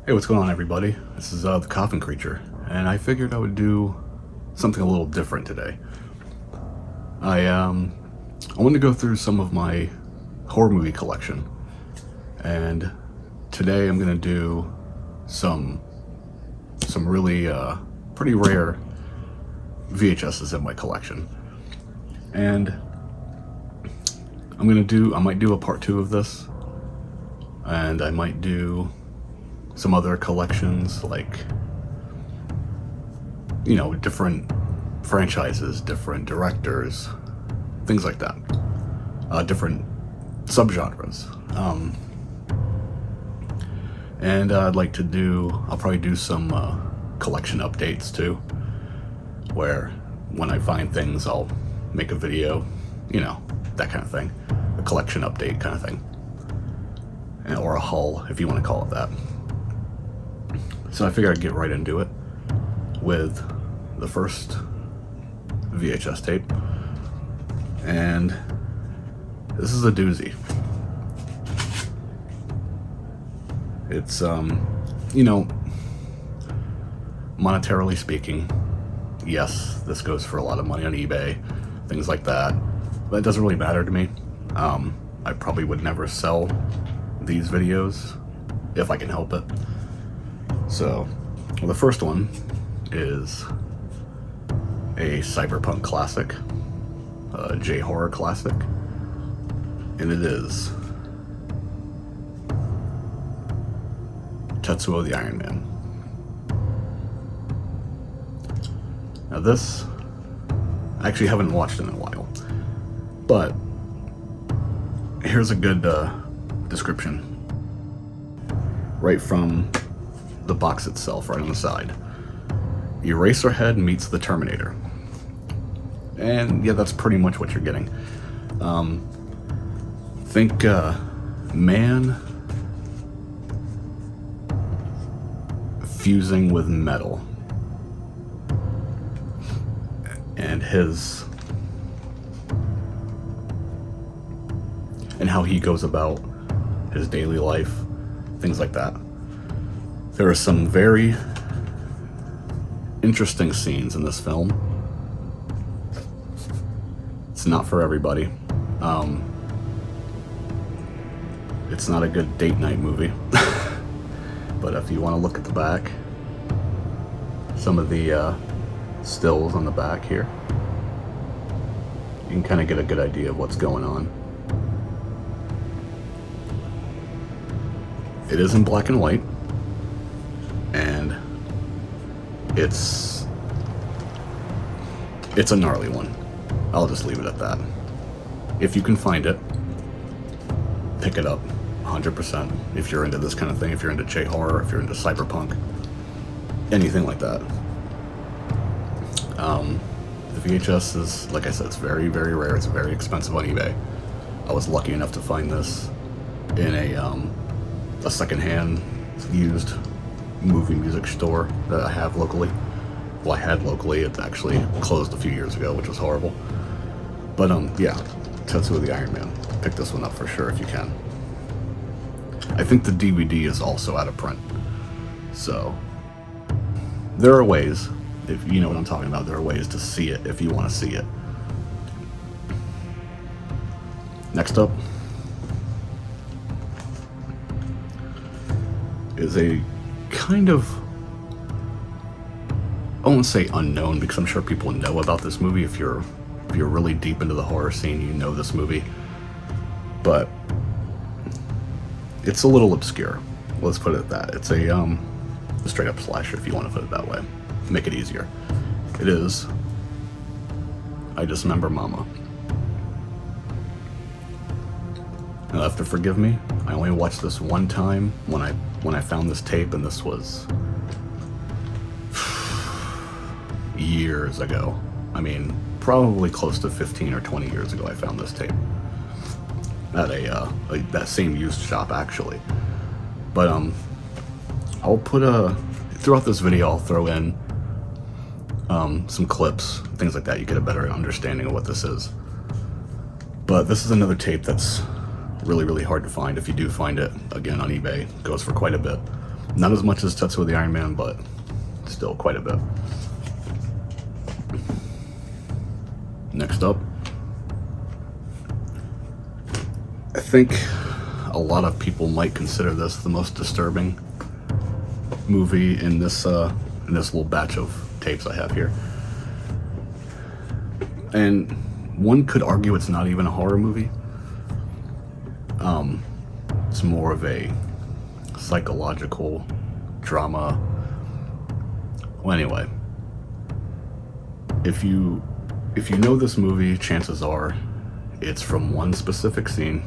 Hey, what's going on, everybody? This is the Koffin Kreature, and I figured I would do something a little different today. I wanted to go through some of my horror movie collection, and today I'm gonna do some really pretty rare VHSs in my collection, and I might do a part 2 of this, and I might do some other collections, like, you know, different franchises, different directors, things like that, different subgenres. And I'll probably do some collection updates too, where when I find things I'll make a video, you know, that kind of thing, a collection update kind of thing, or a haul if you want to call it that. So I figured I'd get right into it with the first VHS tape, and this is a doozy. It's, you know, monetarily speaking, yes, this goes for a lot of money on eBay, things like that, but it doesn't really matter to me. I probably would never sell these videos if I can help it. So, well, the first one is a cyberpunk classic, a J-horror classic, and it is Tetsuo the Iron Man. Now this, I actually haven't watched in a while, but here's a good description right from the box itself, right on the side. Eraserhead meets the Terminator. And yeah, that's pretty much what you're getting. Think man fusing with metal, and how he goes about his daily life, things like that. There are some very interesting scenes in this film. It's not for everybody. It's not a good date night movie. But if you want to look at the back, some of the stills on the back here, you can kind of get a good idea of what's going on. It is in black and white, and it's a gnarly one. I'll just leave it at that. If you can find it, pick it up 100%. If you're into this kind of thing, if you're into J-horror, if you're into cyberpunk, anything like that. The VHS is, like I said, it's very, very rare. It's very expensive on eBay. I was lucky enough to find this in a secondhand used movie music store that I have locally. Well, I had locally. It actually closed a few years ago, which was horrible. But yeah, Tetsuo the Iron Man. Pick this one up for sure if you can. I think the DVD is also out of print. So there are ways, if you know what I'm talking about, there are ways to see it if you want to see it. Next up is a kind of, I won't say unknown, because I'm sure people know about this movie. If you're really deep into the horror scene, you know this movie, but it's a little obscure. Let's put it at that. It's a straight up slasher, if you want to put it that way. Make it easier. It is I Dismember Mama. You'll have to forgive me. I only watched this one time when I found this tape, and this was years ago. I mean, probably close to 15 or 20 years ago I found this tape at that same used shop, actually. But I'll put throughout this video I'll throw in some clips, things like that. You get a better understanding of what this is. But this is another tape that's really, really hard to find. If you do find it, again, on eBay, it goes for quite a bit. Not as much as Tetsuo the Iron Man, but still quite a bit. Next up, I think a lot of people might consider this the most disturbing movie in this little batch of tapes I have here. And one could argue it's not even a horror movie. It's more of a psychological drama. Well, anyway, if you know this movie, chances are it's from one specific scene,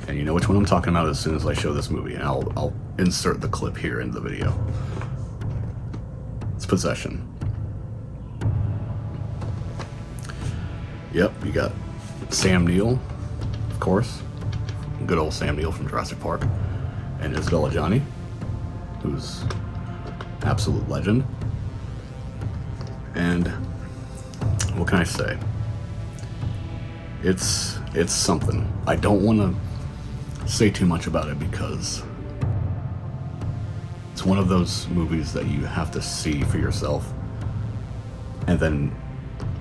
and you know which one I'm talking about as soon as I show this movie, and I'll insert the clip here in the video. It's Possession. Yep, you got Sam Neill, of course, good old Sam Neill from Jurassic Park, and Isabella Gianni, who's absolute legend. And what can I say? It's something. I don't want to say too much about it because it's one of those movies that you have to see for yourself and then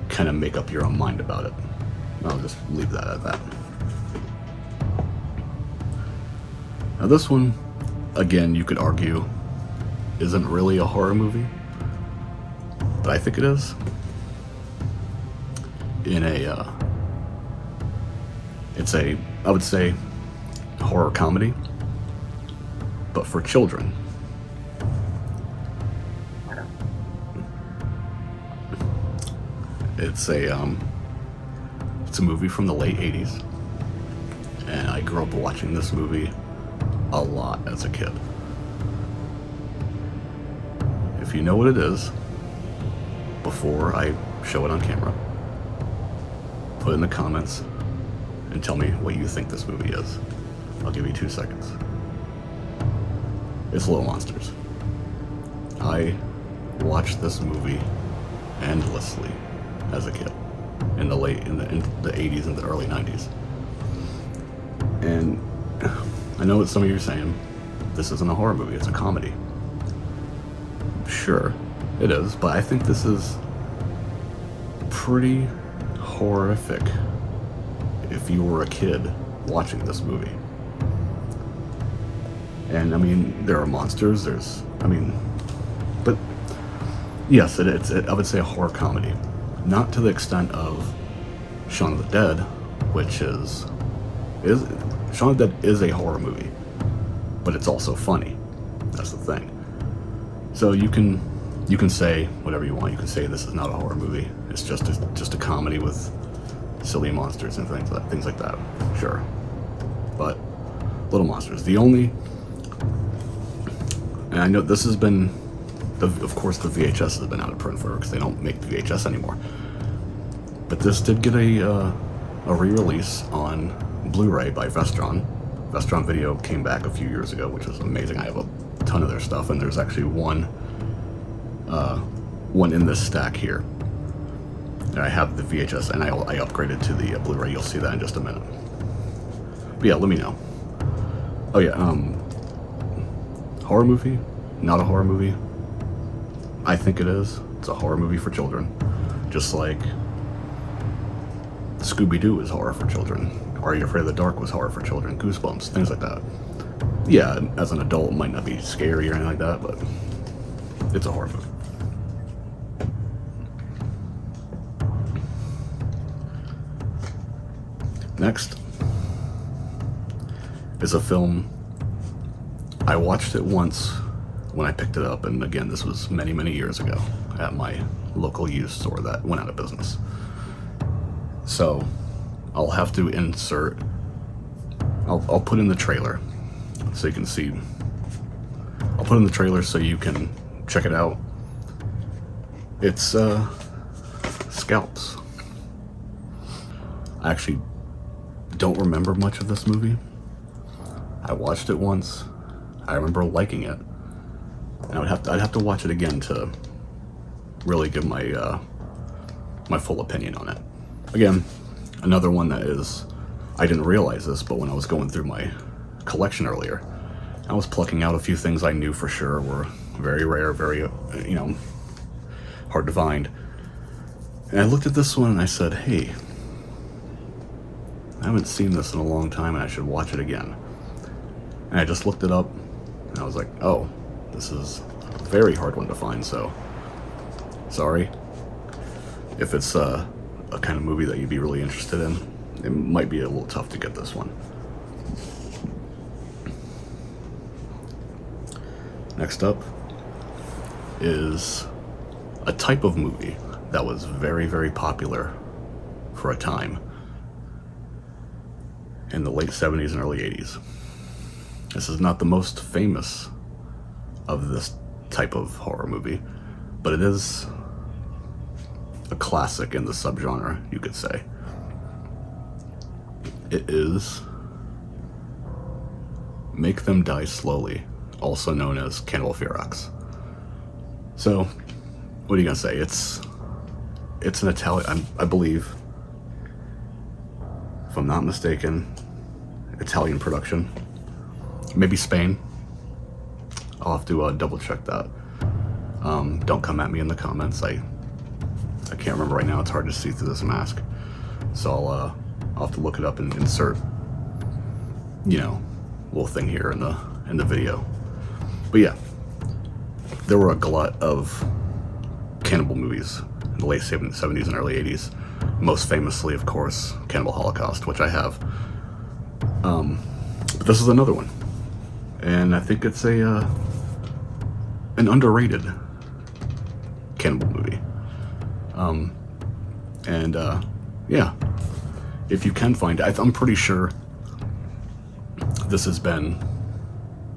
kind of make up your own mind about it. I'll just leave that at that. Now this one, again, you could argue isn't really a horror movie, but I think it is. It's a, I would say, horror comedy, but for children. It's a movie from the late 80s, and I grew up watching this movie a lot as a kid. If you know what it is, before I show it on camera, put in the comments and tell me what you think this movie is. I'll give you 2 seconds. It's Little Monsters. I watched this movie endlessly as a kid in the 80s and the early 90s. And I know what some of you are saying, this isn't a horror movie, it's a comedy. Sure, it is, but I think this is pretty horrific if you were a kid watching this movie. And I mean, there are monsters, but yes, it's I would say a horror comedy. Not to the extent of Shaun of the Dead, which is Shaun of the Dead is a horror movie, but it's also funny. That's the thing. So you can say whatever you want. You can say this is not a horror movie. It's just a comedy with silly monsters and things like that. Sure, but Little Monsters, and I know this has been, of course, the VHS has been out of print forever because they don't make the VHS anymore. But this did get a re-release on Blu-ray by Vestron. Vestron Video came back a few years ago, which was amazing. I have a ton of their stuff, and there's actually one in this stack here. And I have the VHS, and I upgraded to the Blu-ray. You'll see that in just a minute. But yeah, let me know. Oh yeah, horror movie? Not a horror movie? I think it is. It's a horror movie for children. Just like Scooby-Doo is horror for children. Are You Afraid of the Dark was horror for children. Goosebumps, things like that. Yeah, as an adult, it might not be scary or anything like that, but it's a horror movie. Next is a film. I watched it once when I picked it up, and again, this was many, many years ago at my local used store that went out of business. So I'll have to insert, I'll put in the trailer so you can see. I'll put in the trailer so you can check it out. It's Scalps. I actually don't remember much of this movie. I watched it once. I remember liking it. And I'd have to watch it again to really give my my full opinion on it. Again, another one that is, I didn't realize this, but when I was going through my collection earlier, I was plucking out a few things I knew for sure were very rare, very, hard to find. And I looked at this one and I said, hey, I haven't seen this in a long time and I should watch it again. And I just looked it up and I was like, oh, this is a very hard one to find, so sorry. If it's a kind of movie that you'd be really interested in, it might be a little tough to get this one. Next up is a type of movie that was very, very popular for a time in the late 70s and early 80s. This is not the most famous of this type of horror movie, but it is a classic in the subgenre, you could say. It is Make Them Die Slowly, also known as Cannibal Ferox. So, what are you gonna say? It's an Italian, I believe, if I'm not mistaken, Italian production. Maybe Spain. I'll have to double check that. Don't come at me in the comments. I can't remember right now. It's hard to see through this mask. So I'll have to look it up and insert, little thing here in the video. But yeah, there were a glut of cannibal movies in the late 70s and early 80s. Most famously, of course, Cannibal Holocaust, which I have. But this is another one. And I think it's an underrated cannibal movie. Yeah, if you can find it, I'm pretty sure this has been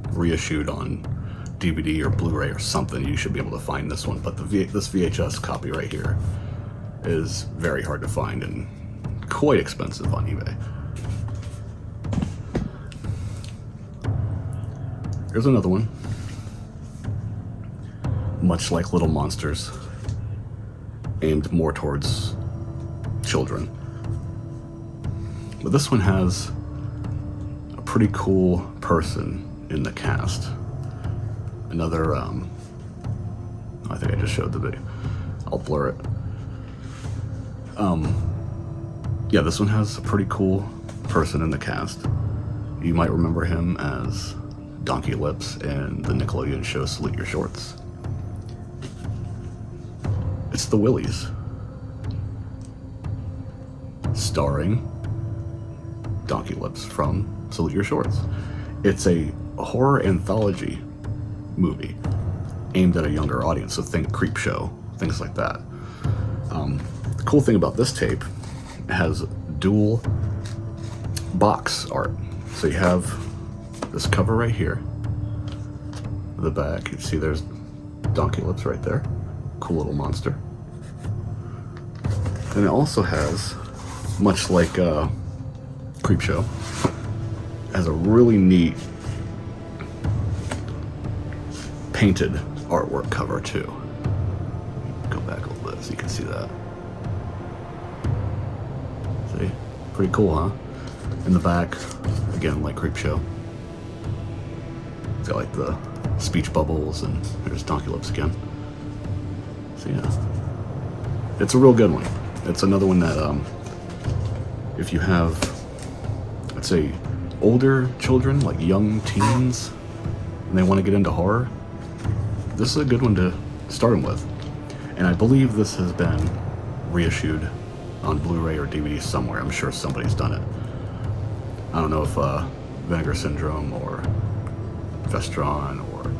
reissued on DVD or Blu-ray or something. You should be able to find this one, but this VHS copy right here is very hard to find and quite expensive on eBay. Here's another one. Much like Little Monsters, aimed more towards children. But this one has a pretty cool person in the cast. Another, I think I just showed the video. I'll blur it. Yeah, this one has a pretty cool person in the cast. You might remember him as Donkey Lips in the Nickelodeon show Salute Your Shorts. It's the Willies, starring Donkey Lips from Salute Your Shorts. It's a horror anthology movie aimed at a younger audience, so think Creature, things like that. The cool thing about this tape, it has dual box art. So you have this cover right here, the back, you see there's Donkey Lips right there, cool little monster. And it also has, much like Creature, has a really neat painted artwork cover too. Go back a little bit so you can see that. See? Pretty cool, huh? In the back, again, like Creature. It's got like the speech bubbles, and there's Donkey Lips again. So yeah, it's a real good one. It's another one that, if you have, let's say, older children, like young teens, and they want to get into horror, this is a good one to start them with. And I believe this has been reissued on Blu-ray or DVD somewhere. I'm sure somebody's done it. I don't know if Vinegar Syndrome or Vestron or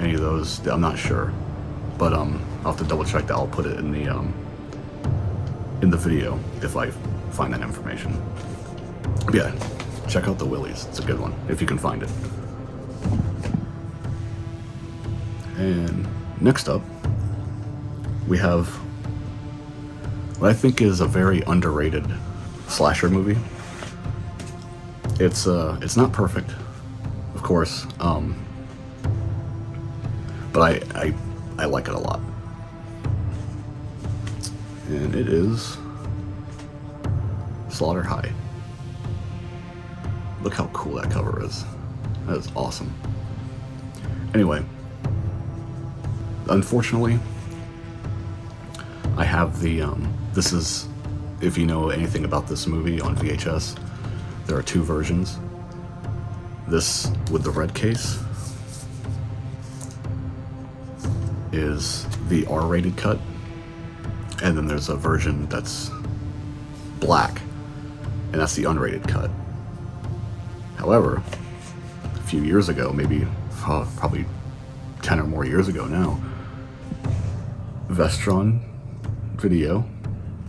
any of those, I'm not sure. But I'll have to double check that. I'll put it in the video if I find that information. But yeah, check out the Willies. It's a good one if you can find it. And next up, we have what I think is a very underrated slasher movie. It's not perfect, of course, but I like it a lot. And it is Slaughter High. Look how cool that cover is. That is awesome. Anyway, unfortunately, I have the, this is, if you know anything about this movie on VHS, there are two versions. This with the red case is the R-rated cut, and then there's a version that's black, and that's the unrated cut. However, a few years ago, maybe probably 10 or more years ago now, Vestron Video,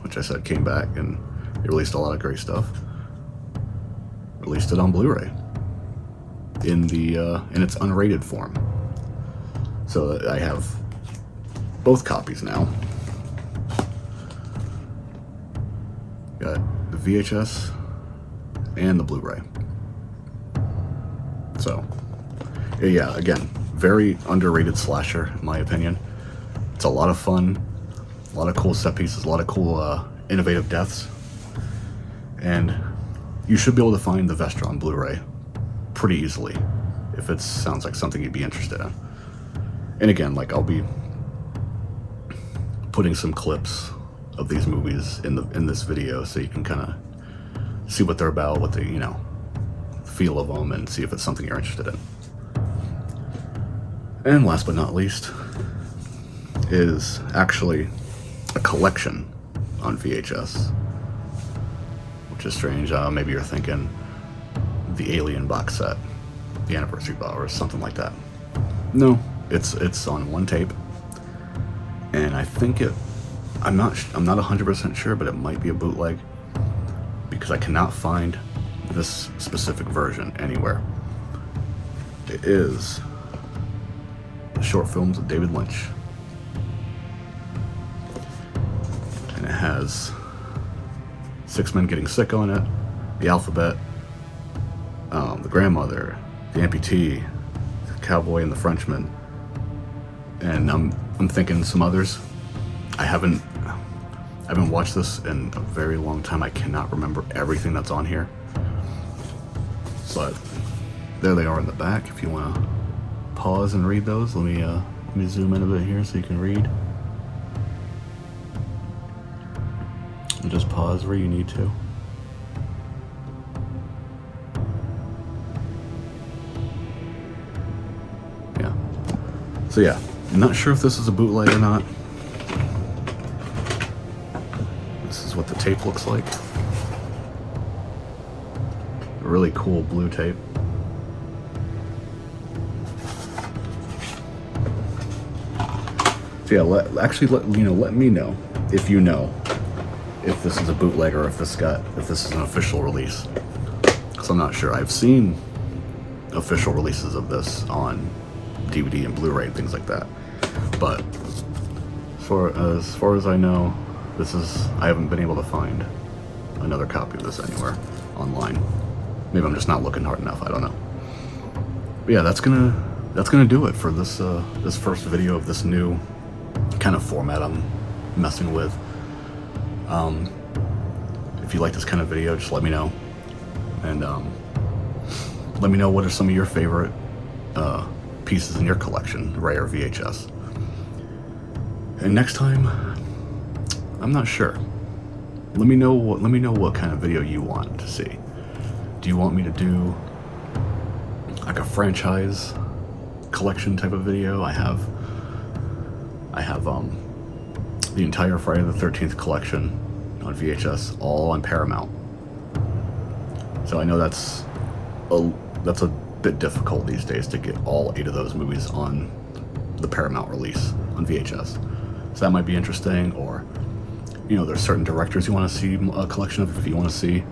which I said came back and they released a lot of great stuff, released it on Blu-ray in its unrated form. So I have both copies now. Got the VHS and the Blu-ray. So, yeah, again, very underrated slasher, in my opinion. It's a lot of fun, a lot of cool set pieces, a lot of cool, innovative deaths. And you should be able to find the Vestron Blu-ray pretty easily if it sounds like something you'd be interested in. And again, like, I'll be putting some clips of these movies in this video so you can kind of see what they're about, what they, you know, feel of them, and see if it's something you're interested in. And last but not least is actually a collection on VHS, which is strange. Maybe you're thinking the Alien box set, the anniversary box, or something like that. No, it's on one tape, and I think I'm not 100% sure, but it might be a bootleg because I cannot find this specific version anywhere. It is the short films of David Lynch, and it has 6 Men Getting Sick on it, The Alphabet, The Grandmother, The Amputee, The Cowboy and the Frenchman, and I'm thinking some others. I haven't watched this in a very long time. I cannot remember everything that's on here, but there they are in the back. If you want to pause and read those, let me zoom in a bit here so you can read. And just pause where you need to. Yeah. So yeah, I'm not sure if this is a bootleg or not. This is what the tape looks like. A really cool blue tape. So yeah, let me know if you know if this is a bootleg or if this is an official release. Because I'm not sure. I've seen official releases of this on DVD and Blu-ray and things like that, but as far as I know, I haven't been able to find another copy of this anywhere online. Maybe I'm just not looking hard enough, I don't know. But yeah, that's gonna do it for this this first video of this new kind of format I'm messing with. If you like this kind of video, just let me know, and let me know what are some of your favorite pieces in your collection, Ray or VHS. And next time, I'm not sure. Let me know what kind of video you want to see. Do you want me to do like a franchise collection type of video? I have the entire Friday the 13th collection on VHS, all on Paramount. So I know that's a bit difficult these days to get all 8 of those movies on the Paramount release on VHS. So that might be interesting. Or, you know, there's certain directors you want to see a collection of. If you want to see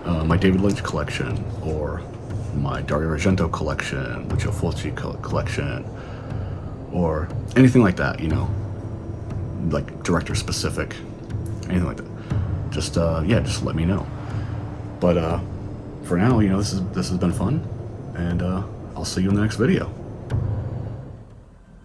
my David Lynch collection, or my Dario Argento collection, Lucio Fulci collection, or anything like that, you know, like director specific, anything like that, just let me know. But for now, you know, this has been fun, and I'll see you in the next video.